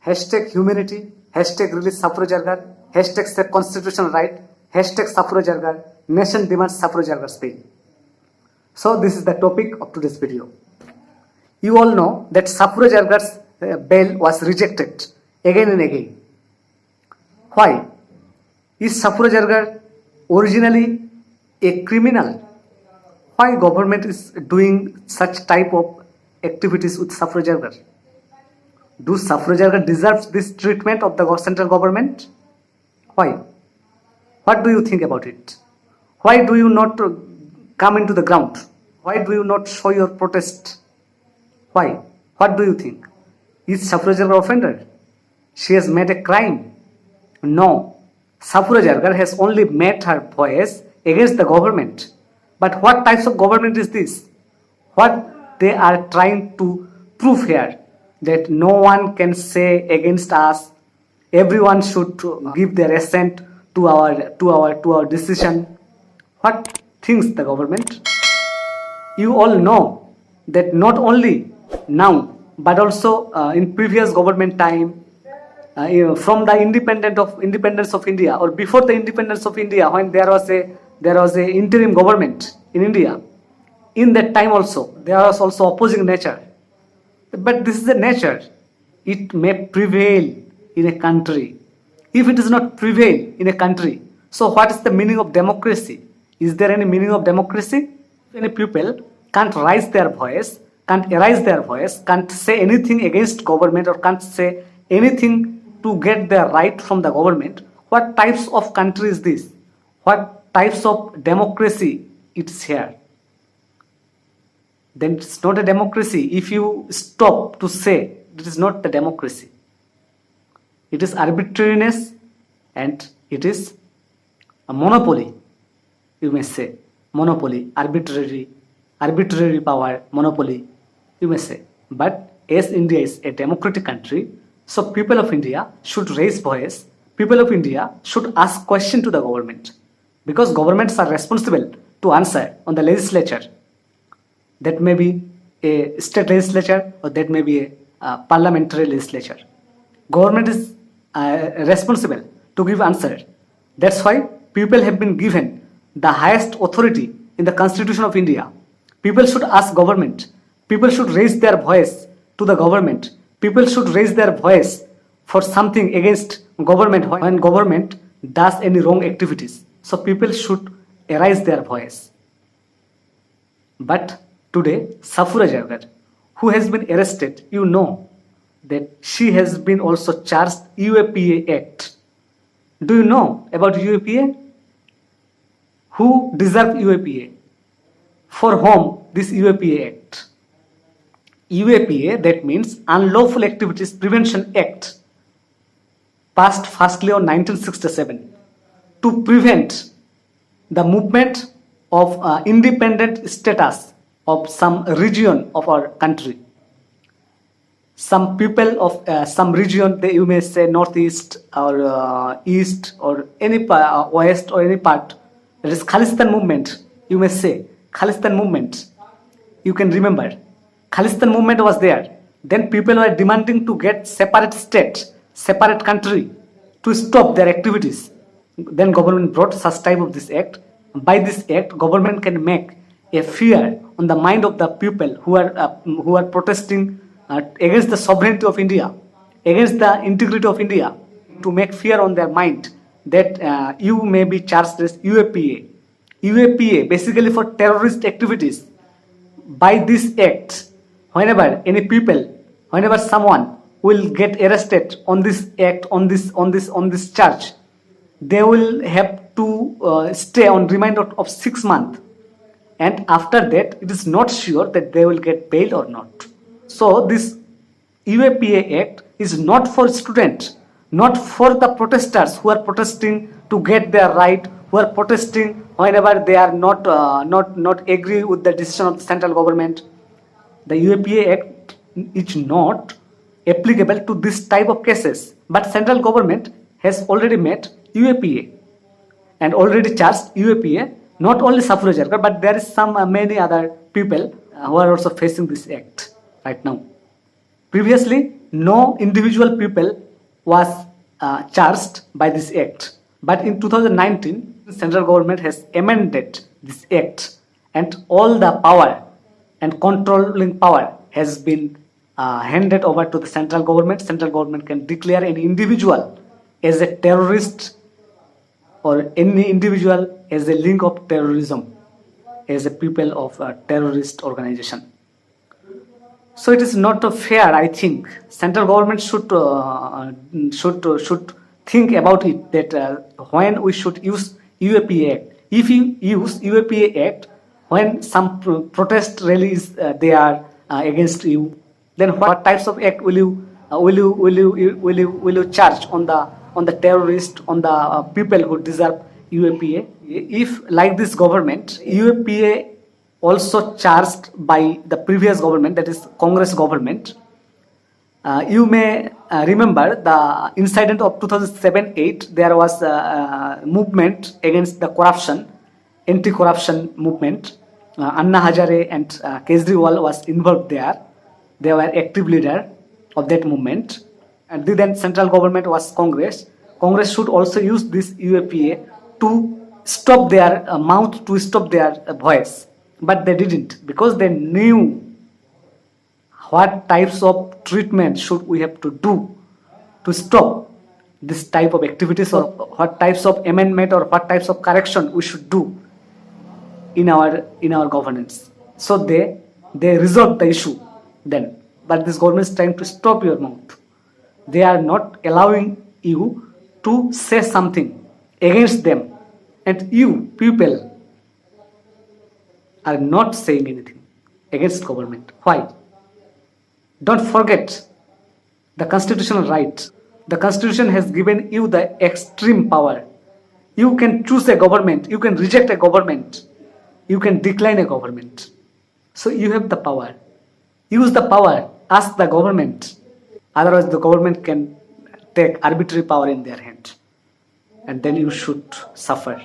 hashtag humanity, hashtag release Safoora Zargar, hashtag save constitutional right, hashtag Safoora Zargar, nation demands Safoora Zargar's bail. So this is the topic of today's video. You all know that Safoora Zargar's bail was rejected again and again. Why? Is Safoora Zargar originally a criminal? Why government is doing such type of activities with Safoora Zargar? Do Safoora Zargar deserve this treatment of the central government? Why? What do you think about it? Why do you not come into the ground? Why do you not show your protest? Why? What do you think? Is Safoora Zargar offender? She has made a crime. No. Safoora Zargar has only made her voice against the government. But what types of government is this? What they are trying to prove here? That no one can say against us. Everyone should give their assent to our decision. What thinks the government? You all know that not only now but also in previous government time, from the independence of India or before the independence of India, when there was a interim government in India, in that time also there was also opposing nature. But this is the nature. It may prevail in a country. If it does not prevail in a country, so what is the meaning of democracy? Is there any meaning of democracy? If any people can't raise their voice, can't erase their voice, can't say anything against government or can't say anything to get their right from the government, what types of country is this? What types of democracy it's here? Then it's not a democracy if you stop to say it is not the democracy. It is arbitrariness and it is a monopoly, you may say. Monopoly, arbitrary power, monopoly, you may say. But as India is a democratic country, so people of India should raise voice. People of India should ask question to the government, because governments are responsible to answer on the legislature. That may be a state legislature or that may be a parliamentary legislature. Government is responsible to give answer. That's why people have been given the highest authority in the Constitution of India. People should ask government. People should raise their voice to the government. People should raise their voice for something against government when government does any wrong activities. So people should raise their voice. But today, Safoora Zargar, who has been arrested, you know that she has been also charged UAPA Act. Do you know about UAPA? Who deserve UAPA? For whom this UAPA Act? UAPA, that means Unlawful Activities Prevention Act, passed firstly on 1967 to prevent the movement of independent status of some region of our country. Some people of some region, you may say northeast or east or any west or any part, that is Khalistan movement, you may say Khalistan movement. You can remember Khalistan movement was there. Then people were demanding to get separate state, separate country to stop their activities. Then government brought such type of this act. By this act, government can make a fear on the mind of the people who are protesting against the sovereignty of India, against the integrity of India, to make fear on their mind that you may be charged as UAPA. UAPA basically for terrorist activities. By this act, whenever someone will get arrested on this act, on this charge, they will have to stay on remand of 6 months. And after that, it is not sure that they will get bail or not. So this UAPA Act is not for students, not for the protesters who are protesting to get their right, who are protesting whenever they are not agree with the decision of the central government. The UAPA Act is not applicable to this type of cases. But central government has already made UAPA and already charged UAPA, not only Safoora Zargar, but there is some many other people who are also facing this act right now. Previously, no individual people was charged by this act. But in 2019, the central government has amended this act, and all the power and controlling power has been handed over to the central government. Central government can declare any individual as a terrorist or any individual as a link of terrorism, as a people of a terrorist organization. So it is not fair. I think central government should think about it, that when we should use UAPA Act. If you use UAPA Act when some protest rallies they are against you, then what types of act will you charge on the terrorist, on the people who deserve UAPA? If like this government, UAPA also charged by the previous government, that is Congress government. You may remember the incident of 2007-8. There was a movement against the corruption, anti-corruption movement. Anna Hazare and Kejriwal was involved there. They were active leader of that movement. And the then central government was Congress. Congress should also use this UAPA to stop their mouth, to stop their voice. But they didn't, because they knew what types of treatment should we have to do to stop this type of activities, or what types of amendment or what types of correction we should do in our governance. So they resolved the issue then. But this government is trying to stop your mouth. They are not allowing you to say something against them, and you people are not saying anything against government. Why? Don't forget the constitutional right. The constitution has given you the extreme power. You can choose a government, you can reject a government, you can decline a government. So you have the power. Use the power, ask the government. Otherwise the government can take arbitrary power in their hand, and then you should suffer.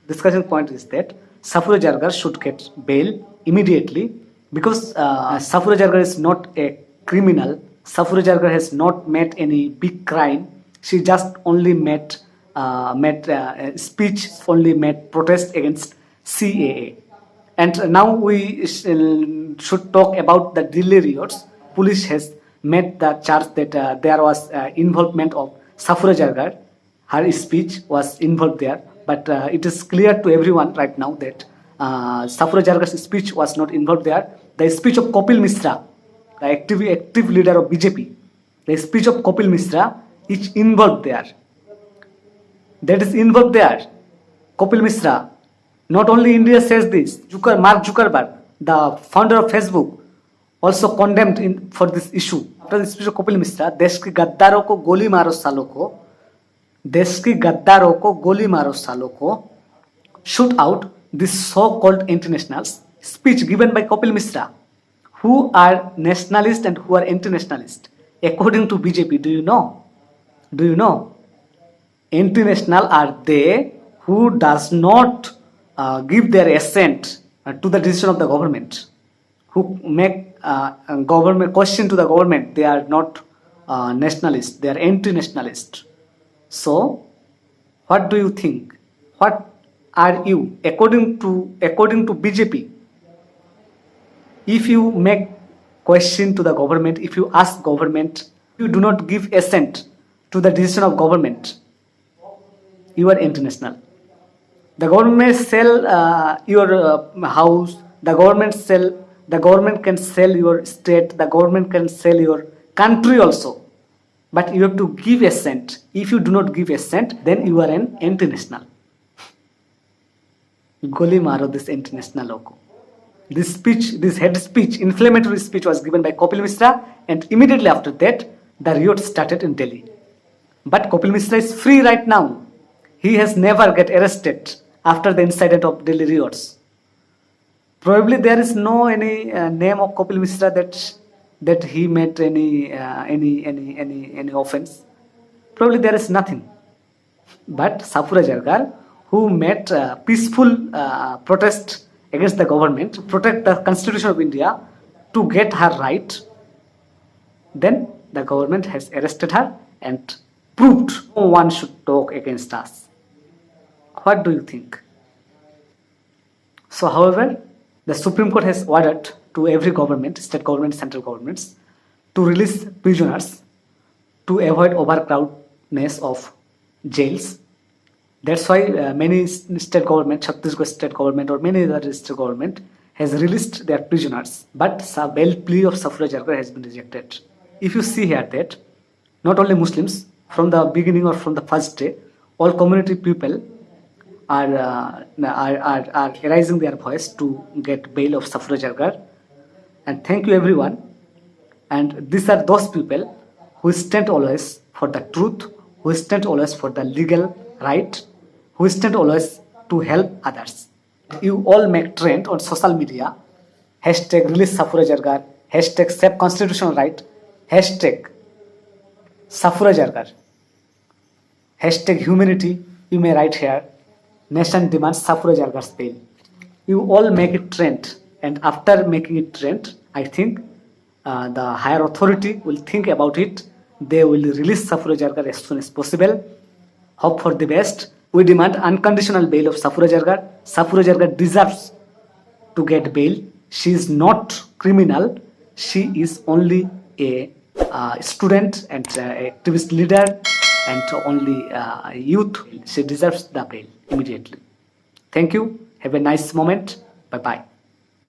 Discussion point is that Safoora Zargar should get bail immediately, because Safoora Zargar is not a criminal. Safoora Zargar has not made any big crime. She just only made speech, only made protest against CAA. And now we should talk about the Delhi riots. Police has made the charge that there was involvement of Safoora Zargar. Her speech was involved there. But it is clear to everyone right now that Safoora Zargar's speech was not involved there. The speech of Kapil Misra, the active leader of BJP, the speech of Kapil Misra is involved there. That is involved there. Kapil Misra. Not only India says this. Mark Zuckerberg, the founder of Facebook, also condemned for this issue. After the speech of Kapil Misra, देश के गद्दारों को गोली मारो सालों को, देश के गद्दारों को गोली मारो सालों को, shoot out this so-called internationals. Speech given by Kapil Misra, who are nationalist and who are anti-nationalist. According to BJP, do you know? Do you know? Anti-national are they who does not give their assent to the decision of the government, who make government question to the government. They are not nationalist, they are anti-nationalist. So what do you think? What are you? According to BJP, if you make question to the government, if you ask government, you do not give assent to the decision of government, you are international. The government may sell your house, the government can sell your state, the government can sell your country also. But you have to give assent. If you do not give assent, then you are an international. Goli maro this international logo. This speech, this head speech, inflammatory speech was given by Kapil Misra, and immediately after that, the riot started in Delhi. But Kapil Misra is free right now. He has never get arrested after the incident of Delhi riots. Probably there is no any name of Kapil Misra that he made any offense. Probably there is nothing. But Safoora Zargar, who made peaceful protest against the government, to protect the Constitution of India, to get her right, Then the government has arrested her and proved no one should talk against us. What do you think? So, however, the Supreme Court has ordered to every government, state government, central governments, to release prisoners to avoid overcrowdedness of jails. That's why many state government, Chhattisgarh state government or many other state government has released their prisoners. But the bail plea of Safoora Zargar has been rejected. If you see here that not only Muslims, from the beginning or from the first day, all community people are raising their voice to get bail of Safoora Zargar. And thank you everyone. And these are those people who stand always for the truth, who stand always for the legal right, who stand always to help others. You all make trend on social media, hashtag release Safoora Zargar, hashtag save constitutional right, hashtag Safoora Zargar, hashtag humanity, you may write here, nation demands Safoora Zargar's bail. You all make it trend, and after making it trend, I think the higher authority will think about it. They will release Safoora Zargar as soon as possible. Hope for the best. We demand unconditional bail of Safoora Zargar. Safoora Zargar deserves to get bail. She is not criminal. She is only a student and activist leader and only youth. She deserves the bail immediately. Thank you. Have a nice moment. Bye-bye.